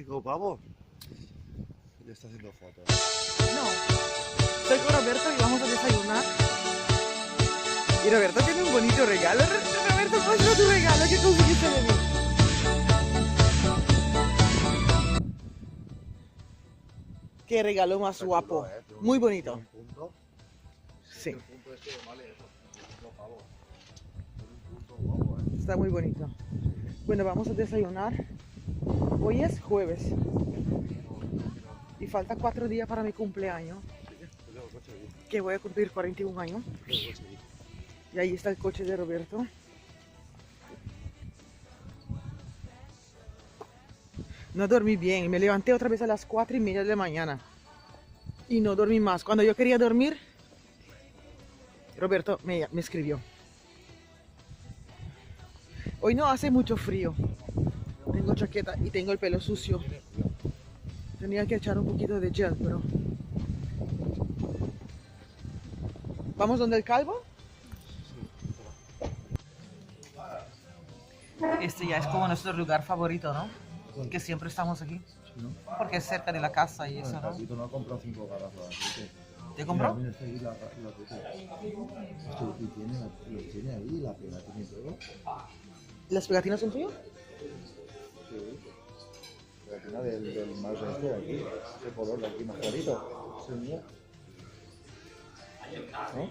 5 pavos. Ya está haciendo fotos. No, estoy con Roberto y vamos a desayunar. Y Roberto tiene un bonito regalo. Roberto, muestra tu regalo, ¿qué conseguiste de mí? Qué regalo más guapo. Muy bonito. Sí. Está muy bonito. Bueno, vamos a desayunar. Hoy es jueves. Y falta 4 días para mi cumpleaños. Que voy a cumplir 41 años. Y ahí está el coche de Roberto. No dormí bien. Me levanté otra vez a las 4:30 de la mañana. Y no dormí más. Cuando yo quería dormir, Roberto me escribió. Hoy no hace mucho frío. Tengo chaqueta y tengo el pelo sucio. Tenía que echar un poquito de gel, pero... ¿Vamos donde el calvo? Este ya es como nuestro lugar favorito, ¿no? Que siempre estamos aquí. ¿No? Porque es cerca de la casa y eso, ¿no? Carlito no ha comprado 5 garrafas de aceite. ¿Te compró? Mira, está ahí la aceite. Y tiene ahí la pegatina y todo. ¿Las pegatinas son tuyas? Sí. Pegatina del mouse este de aquí. Ese color de aquí más clarito. Es el mío. ¿No?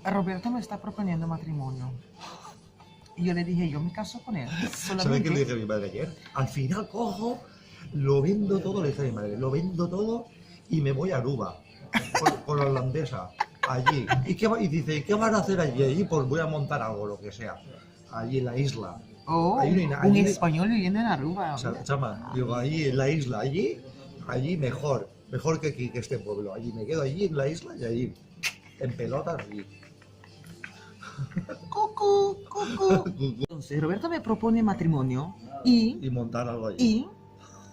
Roberto me está proponiendo matrimonio. Y yo le dije, yo me caso con él. ¿Sabes qué le dije a mi madre ayer? Al final cojo, lo vendo todo, le dije a mi madre, lo vendo todo y me voy a Aruba, con la holandesa, allí. Y dice, ¿qué vas a hacer allí? Allí pues voy a montar algo, lo que sea, allí en la isla. Oh, Allí no hay un español viviendo en Aruba. Chama, digo, allí en la isla, allí mejor que aquí, que este pueblo. Allí me quedo allí en la isla y allí, en pelotas, allí. Cucú, cucú. Entonces Roberto me propone matrimonio y montar algo allí.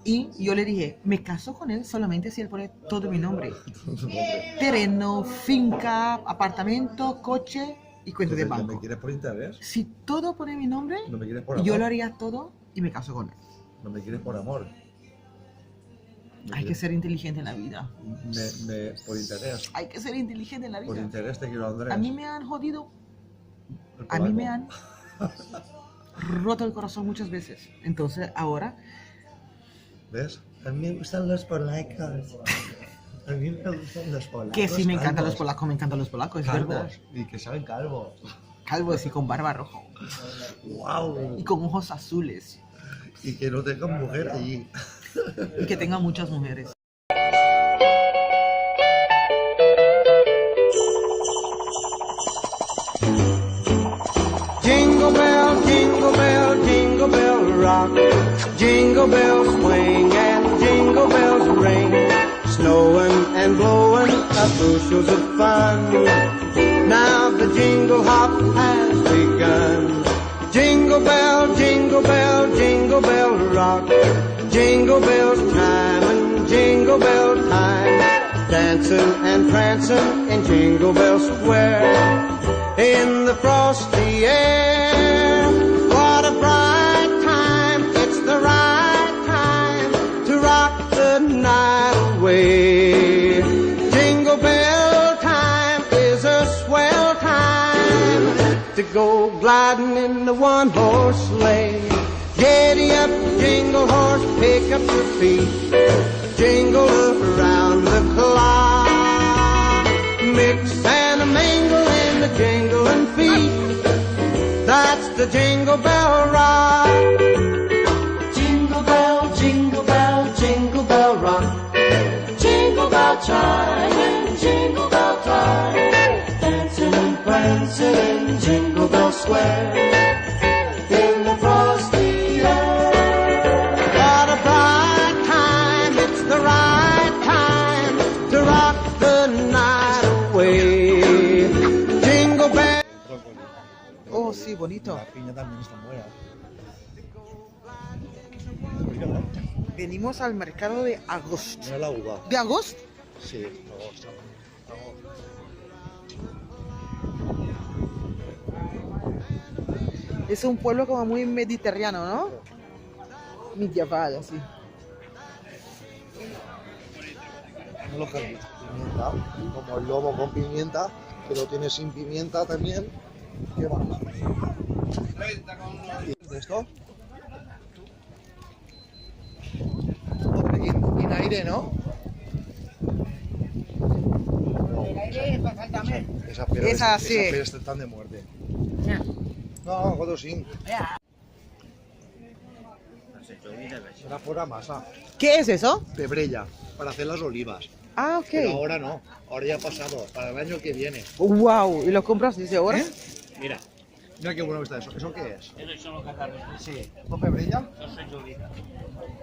y yo le dije, me caso con él solamente si él pone todo mi nombre. Terreno, finca, apartamento, coche y cuenta de banco. ¿Me quieres por interés? Si todo pone mi nombre, ¿No me quieres por amor? yo lo haría todo y me caso con él. ¿No me quieres por amor? Hay que ser inteligente en la vida. Por interés. Hay que ser inteligente en la Por vida. interés te quiero, Andrés. A mí me han jodido. El A mí me polaco. han roto el corazón muchas veces. Entonces ahora, ¿Ves? A mí me gustan los polacos. A mí me gustan los polacos. que sí me encantan los calvos. polacos, me encantan los polacos, es Calvos. verdad. Y que saben calvos. Calvos y con barba roja. ¡Wow! Y con ojos azules. Y que no tengan mujer allí. Y que tengan muchas mujeres. Jingle bell, jingle bell, jingle bell rock. Jingle bells swing and jingle bells ring. Snowing and blowing up bushels of fun. Now the jingle hop has begun. Jingle bell, jingle bell, jingle bell rock. Jingle bells chime and jingle bell time. Dancing and prancing in Jingle Bell Square. In the frosty air, what a bright time, it's the right time to rock the night away. Jingle bell time is a swell time to go gliding in the one-horse sleigh. Giddy up, jingle horse, pick up your feet, jingle around the clock. Mix and a mingle in the jingling feet. That's the Jingle Bell Rock. Jingle bell, jingle bell, jingle bell rock. Jingle bell chime and jingle bell time. Dancing and prancing in Jingle Bell Square. In the frosty air. What a bright time, it's the right time bonito. La piña también está buena. Mira, Venimos al mercado de agosto. mira la uva. ¿De agosto? Sí, agosto. Es un pueblo como muy mediterráneo, ¿no? Medieval, así. Lo que has visto, pimienta, como el lomo con pimienta, que lo tiene sin pimienta también. ¿Qué va? ¿Y de esto? En aire, ¿no? Esa, pero Esa, esa sí. pero están de muerte. No, otro sí. Será fuera masa. ¿Qué es eso? Pebrella, para hacer las olivas. Ah, Pero ok. ahora no, ahora ya ha pasado, para el año que viene. Wow, ¿y lo compras desde ahora? ¿Eh? Mira, Mira qué bueno que está eso. ¿Eso qué es? esos son los catarros. Sí. ¿No pebrella? Yo soy Jovita.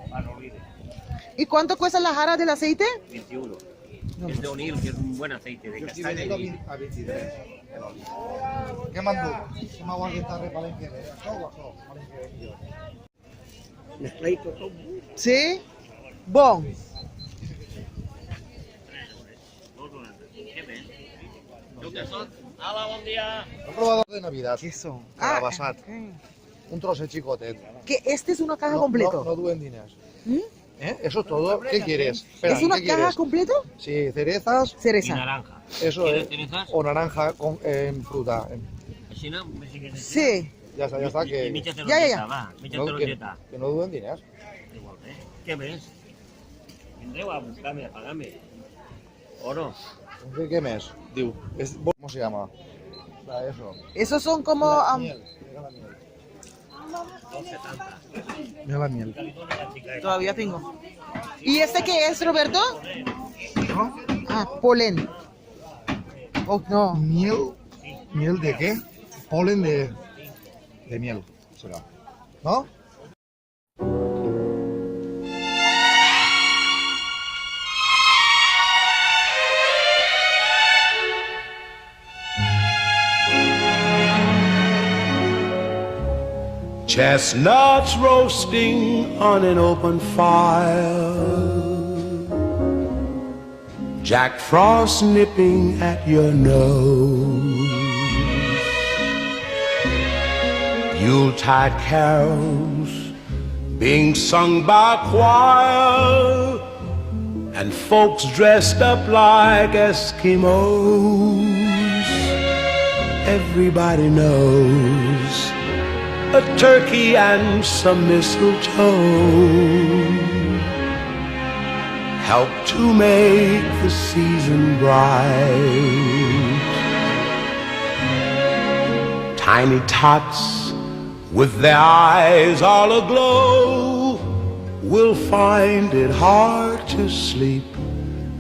Para no olvides. ¿Y cuánto cuesta la jarra del aceite? 21. Es de O'Neill, que es un buen aceite de Yo estoy castaña vendiendo y a 23. ¿Qué mandó? ¿Qué me ha guardado de Palenque? ¿Això o això? Palenque, mezcláis todo. Sí. Bon. Hola, buen día. He probado de Navidad. ¿Qué son? Calabasat. ok. Un trosset chicotet. Que este es una caja No, completa. no duen diners. ¿Mm? ¿Eh? Eso es todo. ¿Qué quieres? Espera, ¿Es una ¿qué caja quieres? completa? Sí, cerezas Y Cereza. naranja. eso ¿Quieres es. cerezas? O naranja con, en fruta. Si no, me sigues Sí. Ya está, Y que, mitja Ya, taronjeta, ya. va. Mitja no, que, taronjeta. que no duen diners. Igual, Què més? Vindreu a buscar-me, a pagar-me. O no? ¿Qué mes? Diu, ¿cómo se llama? Eso. Esos son como... La miel. Mira la miel. 2,70. Mira la miel. Todavía tengo. ¿Y este qué es, Roberto? ¿No? Ah, polen. Oh, no. ¿Miel? ¿Miel de qué? Polen de miel, será. ¿No? Chestnuts roasting on an open fire, Jack Frost nipping at your nose, Yuletide carols being sung by choir, and folks dressed up like Eskimos. Everybody knows a turkey and some mistletoe help to make the season bright. Tiny tots with their eyes all aglow will find it hard to sleep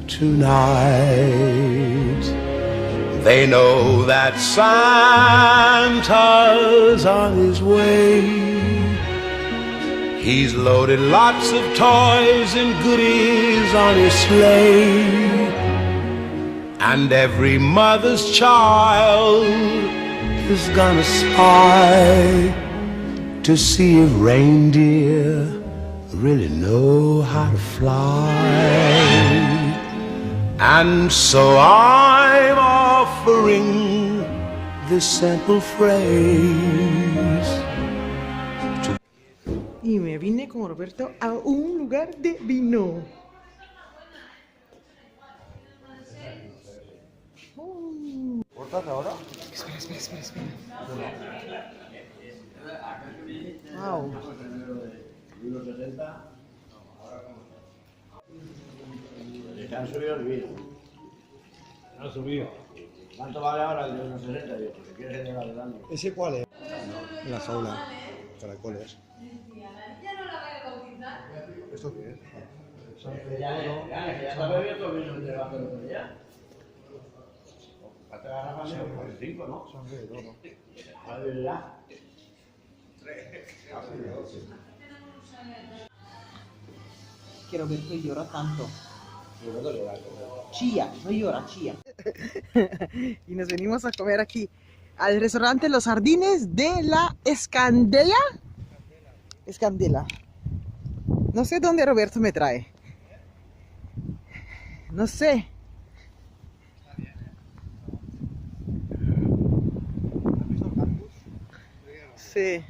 tonight. They know that Santa's on his way. He's loaded lots of toys and goodies on his sleigh. And every mother's child is gonna spy to see if reindeer really know how to fly. And so I'm offering this simple phrase. Y me vine con Roberto a un lugar de vino. ¿Cortas ahora? Espera. Wow. Se han subido el vino. Han subido. ¿Cuánto vale ahora el de unos 60? Digo, si quieres llegar adelante. ¿Ese cuál es? La jaula. Caracoles. ¿Esto qué es? Ya está bebiendo vino debajo de todo ya. Hasta la garrafa de 45, ¿no? Sangre de todo. A ver, ya. Que Roberto llora tanto. Chía, no llora, chía. Y nos venimos a comer aquí al restaurante Los Jardines de la Escandella. Escandela. No sé dónde Roberto me trae. No sé. Sí.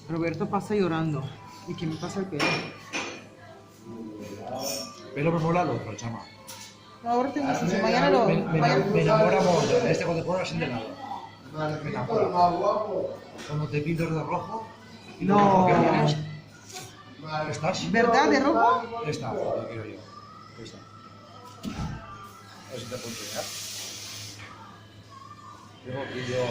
Roberto pasa llorando. ¿Y qué me pasa el pelo? Pero me mola el otro, chama. No, ahora tengo mucho. Mañana lo. Me enamora mucho. Este cuando juega sin de lado. Me enamora. Cuando te pintas de rojo. Y lo rojo que No. pones. ¿Estás? ¿Verdad de rojo? Esta, lo quiero yo. Esta. A ver si te puedo enseñar. Tengo aquí yo.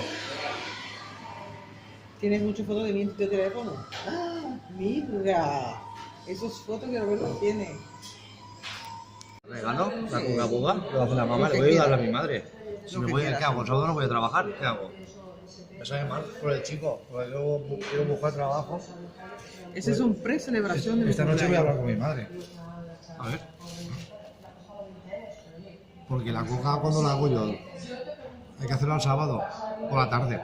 ¿Tienes muchas fotos de mi teléfono? ¡Ah! ¡Mira! Esas fotos que Roberto tiene. Regalo, la coca-cola, lo hace la mamá, Lo le que voy a ayudar a quieras. mi madre. Si Lo me que voy, quieras. ¿qué hago? El sábado no voy a trabajar, ¿qué hago? Me sabe mal por el chico, porque yo quiero buscar trabajo. Ese es un pre-celebración de mi Esta noche voy a cumpleaños. hablar con mi madre. A ver. Porque la coca cuando la hago yo, hay que hacerla el sábado, por la tarde.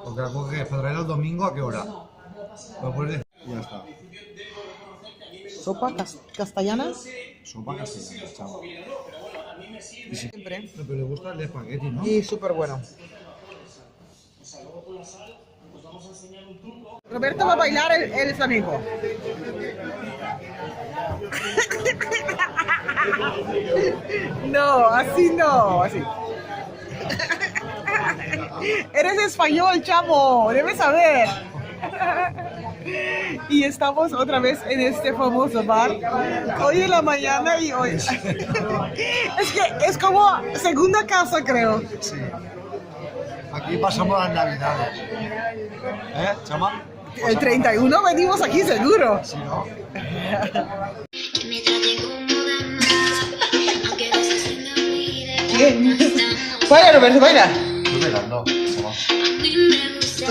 Porque la coca que es para traerla el domingo, ¿a qué hora? Lo puedes decir. Y ya está. ¿Sopa castellana? Sopa castellana, chaval. Siempre. Pero le gusta el espagueti, ¿no? Y súper bueno. Roberto va a bailar el flamenco. No, así no, así. Eres español, chamo, debes saber. Y estamos otra vez en este famoso bar. Hoy en la mañana y hoy. Es que es como segunda casa, creo. Sí. Aquí pasamos las navidades. ¿Eh, chama? El 31 venimos aquí seguro. Sí, ¿no? Que me trate como dama, aunque a veces se me olvide que Bien. no estamos. Baila, Roberto, baila. Estoy bailando, chama. A mí me gusta.